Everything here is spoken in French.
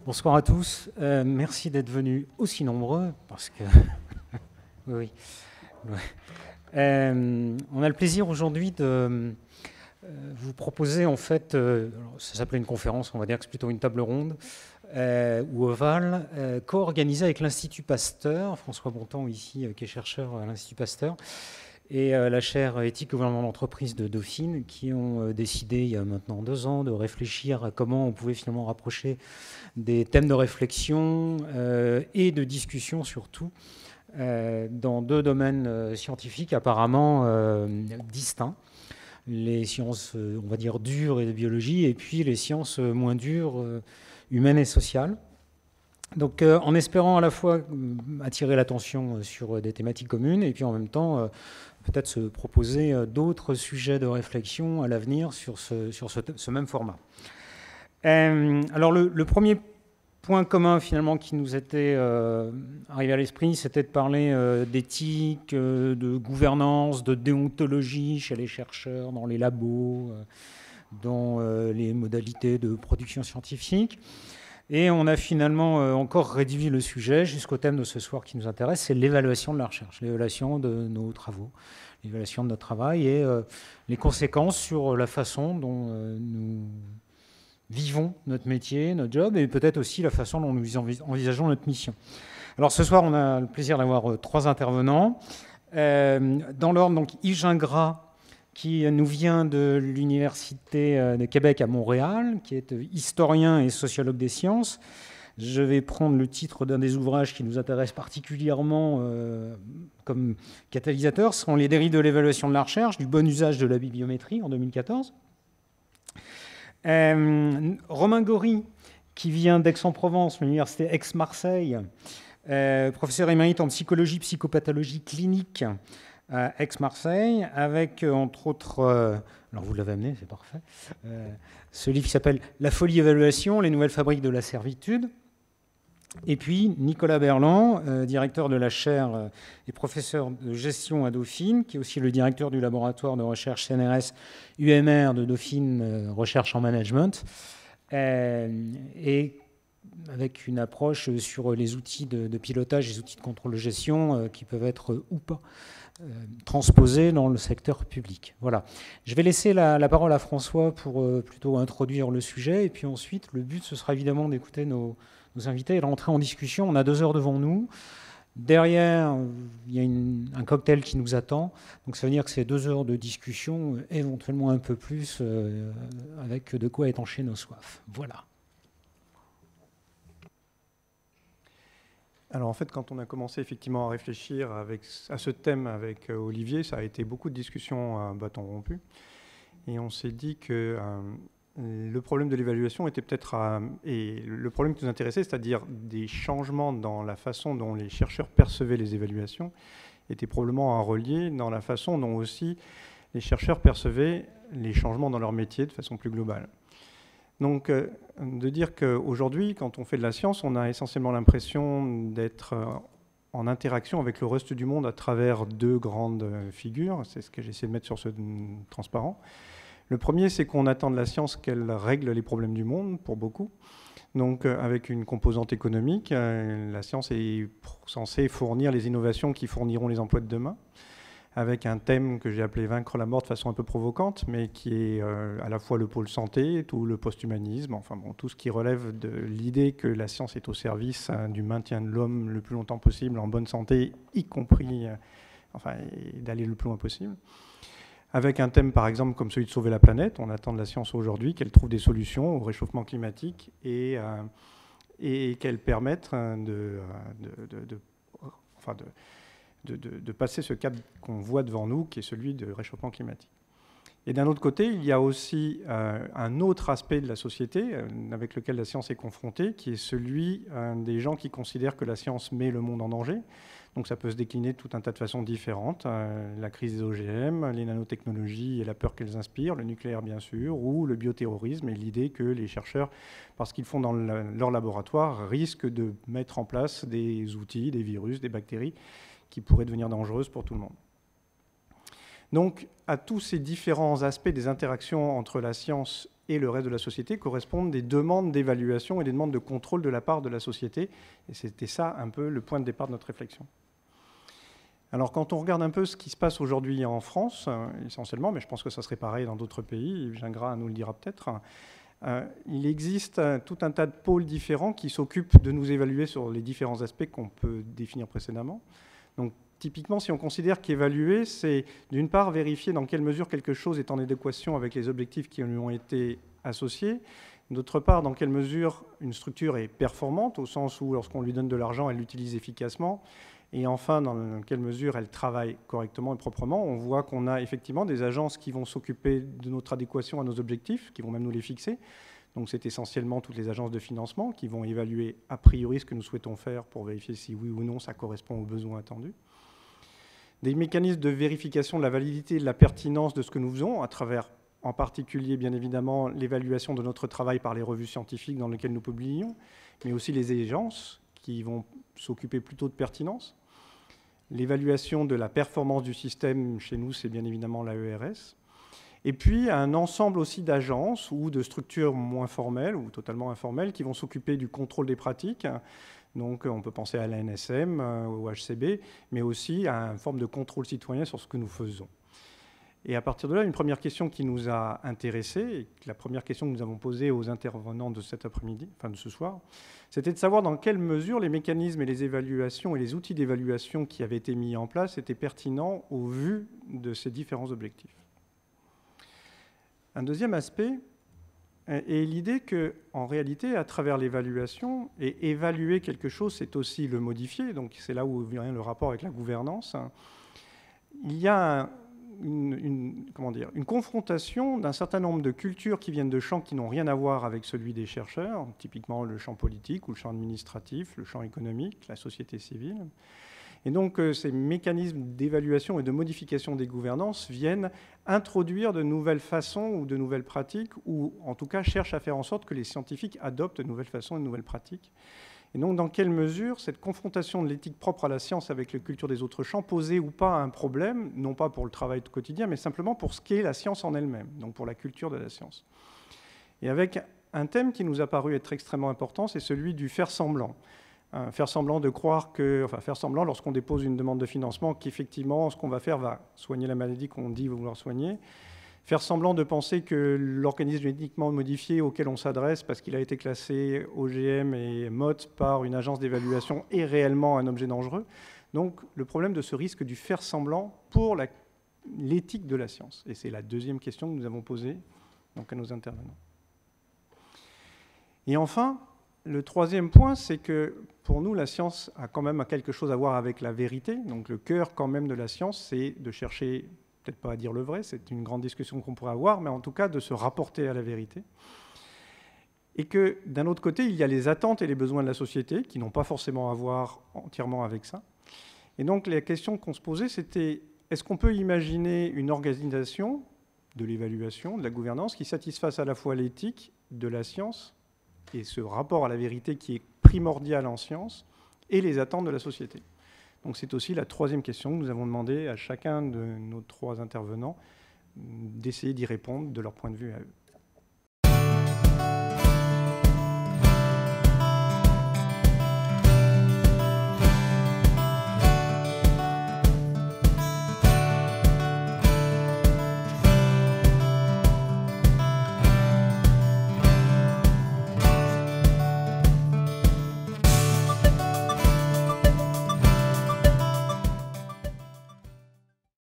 Bonsoir à tous. Merci d'être venus aussi nombreux, parce que... oui, oui. On a le plaisir aujourd'hui de vous proposer, en fait, ça s'appelait une conférence, on va dire que c'est plutôt une table ronde, ou ovale, co-organisée avec l'Institut Pasteur, François Bontemps ici, qui est chercheur à l'Institut Pasteur, et la chaire éthique et gouvernement d'entreprise de Dauphine, qui ont décidé il y a maintenant 2 ans de réfléchir à comment on pouvait finalement rapprocher des thèmes de réflexion et de discussion surtout dans 2 domaines scientifiques apparemment distincts. Les sciences, on va dire, dures et de biologie, et puis les sciences moins dures, humaines et sociales. Donc en espérant à la fois attirer l'attention sur des thématiques communes, et puis en même temps peut-être se proposer d'autres sujets de réflexion à l'avenir sur ce même format. Alors le premier point commun finalement qui nous était arrivé à l'esprit, c'était de parler d'éthique, de gouvernance, de déontologie chez les chercheurs, dans les labos, dans les modalités de production scientifique. Et on a finalement encore réduit le sujet jusqu'au thème de ce soir qui nous intéresse, c'est l'évaluation de la recherche, l'évaluation de nos travaux, l'évaluation de notre travail et les conséquences sur la façon dont nous vivons notre métier, notre job, et peut-être aussi la façon dont nous envisageons notre mission. Alors ce soir, on a le plaisir d'avoir 3 intervenants. Dans l'ordre, donc Yves Gingras, qui nous vient de l'Université de Québec à Montréal, qui est historien et sociologue des sciences. Je vais prendre le titre d'un des ouvrages qui nous intéresse particulièrement comme catalyseur, ce sont les dérives de l'évaluation de la recherche, du bon usage de la bibliométrie en 2014. Romain Gori, qui vient d'Aix-en-Provence, l'université Aix-Marseille, professeur émérite en psychologie, psychopathologie clinique à Aix-Marseille, avec entre autres, alors vous l'avez amené, c'est parfait, ce livre qui s'appelle « La folie évaluation, les nouvelles fabriques de la servitude ». Et puis Nicolas Berland, directeur de la chaire et professeur de gestion à Dauphine, qui est aussi le directeur du laboratoire de recherche CNRS UMR de Dauphine, recherche en management, et avec une approche sur les outils de pilotage, les outils de contrôle de gestion qui peuvent être ou pas transposés dans le secteur public. Voilà. Je vais laisser la parole à François pour plutôt introduire le sujet, et puis ensuite le but ce sera évidemment d'écouter nos invités et de rentrer en discussion. On a 2 heures devant nous. Derrière, il y a un cocktail qui nous attend. Donc ça veut dire que c'est 2 heures de discussion, éventuellement un peu plus, avec de quoi étancher nos soifs. Voilà. Alors en fait, quand on a commencé effectivement à réfléchir à ce thème avec Olivier, ça a été beaucoup de discussions à bâton rompu. Et on s'est dit que le problème de l'évaluation était peut-être, et le problème qui nous intéressait, c'est-à-dire des changements dans la façon dont les chercheurs percevaient les évaluations, était probablement à relier dans la façon dont aussi les chercheurs percevaient les changements dans leur métier de façon plus globale. Donc, de dire qu'aujourd'hui, quand on fait de la science, on a essentiellement l'impression d'être en interaction avec le reste du monde à travers 2 grandes figures. C'est ce que j'ai essayé de mettre sur ce transparent. Le premier, c'est qu'on attend de la science qu'elle règle les problèmes du monde, pour beaucoup. Donc, avec une composante économique, la science est censée fournir les innovations qui fourniront les emplois de demain, avec un thème que j'ai appelé « Vaincre la mort » de façon un peu provocante, mais qui est à la fois le pôle santé, tout le post-humanisme, enfin bon, tout ce qui relève de l'idée que la science est au service du maintien de l'homme le plus longtemps possible, en bonne santé, y compris, d'aller le plus loin possible. Avec un thème, par exemple, comme celui de sauver la planète, on attend de la science aujourd'hui qu'elle trouve des solutions au réchauffement climatique et qu'elle permette de passer ce cap qu'on voit devant nous, qui est celui du réchauffement climatique. Et d'un autre côté, il y a aussi un autre aspect de la société avec lequel la science est confrontée, qui est celui des gens qui considèrent que la science met le monde en danger. Donc ça peut se décliner de tout un tas de façons différentes. La crise des OGM, les nanotechnologies et la peur qu'elles inspirent, le nucléaire bien sûr, ou le bioterrorisme et l'idée que les chercheurs, parce qu'ils font dans leur laboratoire, risquent de mettre en place des outils, des virus, des bactéries qui pourraient devenir dangereuses pour tout le monde. Donc, à tous ces différents aspects des interactions entre la science et le reste de la société correspondent des demandes d'évaluation et des demandes de contrôle de la part de la société. Et c'était ça un peu le point de départ de notre réflexion. Alors quand on regarde un peu ce qui se passe aujourd'hui en France, essentiellement, mais je pense que ça serait pareil dans d'autres pays, Gingras nous le dira peut-être, il existe tout un tas de pôles différents qui s'occupent de nous évaluer sur les différents aspects qu'on peut définir précédemment. Donc typiquement, si on considère qu'évaluer, c'est d'une part vérifier dans quelle mesure quelque chose est en adéquation avec les objectifs qui lui ont été associés, d'autre part, dans quelle mesure une structure est performante, au sens où lorsqu'on lui donne de l'argent, elle l'utilise efficacement, et enfin, dans quelle mesure elle travaille correctement et proprement. On voit qu'on a effectivement des agences qui vont s'occuper de notre adéquation à nos objectifs, qui vont même nous les fixer. Donc c'est essentiellement toutes les agences de financement qui vont évaluer a priori ce que nous souhaitons faire pour vérifier si oui ou non ça correspond aux besoins attendus. Des mécanismes de vérification de la validité et de la pertinence de ce que nous faisons, à travers en particulier, bien évidemment, l'évaluation de notre travail par les revues scientifiques dans lesquelles nous publions, mais aussi les agences qui vont s'occuper plutôt de pertinence. L'évaluation de la performance du système, chez nous, c'est bien évidemment l'AERS. Et puis, un ensemble aussi d'agences ou de structures moins formelles ou totalement informelles qui vont s'occuper du contrôle des pratiques. Donc, on peut penser à l'ANSM, au HCB, mais aussi à une forme de contrôle citoyen sur ce que nous faisons. Et à partir de là, une première question qui nous a intéressés, et la première question que nous avons posée aux intervenants de cet après-midi, enfin de ce soir, c'était de savoir dans quelle mesure les mécanismes et les évaluations et les outils d'évaluation qui avaient été mis en place étaient pertinents au vu de ces différents objectifs. Un deuxième aspect est l'idée qu'en réalité, à travers l'évaluation, et évaluer quelque chose, c'est aussi le modifier, donc c'est là où vient le rapport avec la gouvernance, il y a une confrontation d'un certain nombre de cultures qui viennent de champs qui n'ont rien à voir avec celui des chercheurs, typiquement le champ politique ou le champ administratif, le champ économique, la société civile. Et donc ces mécanismes d'évaluation et de modification des gouvernances viennent introduire de nouvelles façons ou de nouvelles pratiques, ou en tout cas cherchent à faire en sorte que les scientifiques adoptent de nouvelles façons et de nouvelles pratiques. Et donc, dans quelle mesure cette confrontation de l'éthique propre à la science avec la culture des autres champs posait ou pas un problème, non pas pour le travail quotidien, mais simplement pour ce qu'est la science en elle-même, donc pour la culture de la science. Et avec un thème qui nous a paru être extrêmement important, c'est celui du faire semblant. Faire semblant de croire que, enfin faire semblant lorsqu'on dépose une demande de financement qu'effectivement ce qu'on va faire va soigner la maladie qu'on dit vouloir soigner. Faire semblant de penser que l'organisme génétiquement modifié auquel on s'adresse, parce qu'il a été classé OGM et MOT par une agence d'évaluation, est réellement un objet dangereux. Donc le problème de ce risque du faire semblant pour l'éthique de la science. Et c'est la deuxième question que nous avons posée donc, à nos intervenants. Et enfin, le troisième point, c'est que pour nous, la science a quand même quelque chose à voir avec la vérité. Donc le cœur quand même de la science, c'est de chercher, peut-être pas à dire le vrai, c'est une grande discussion qu'on pourrait avoir, mais en tout cas de se rapporter à la vérité. Et que d'un autre côté, il y a les attentes et les besoins de la société qui n'ont pas forcément à voir entièrement avec ça. Et donc la question qu'on se posait, c'était est-ce qu'on peut imaginer une organisation de l'évaluation, de la gouvernance, qui satisfasse à la fois l'éthique de la science et ce rapport à la vérité qui est primordial en science, et les attentes de la société. Donc c'est aussi la troisième question que nous avons demandé à chacun de nos trois intervenants d'essayer d'y répondre de leur point de vue à eux.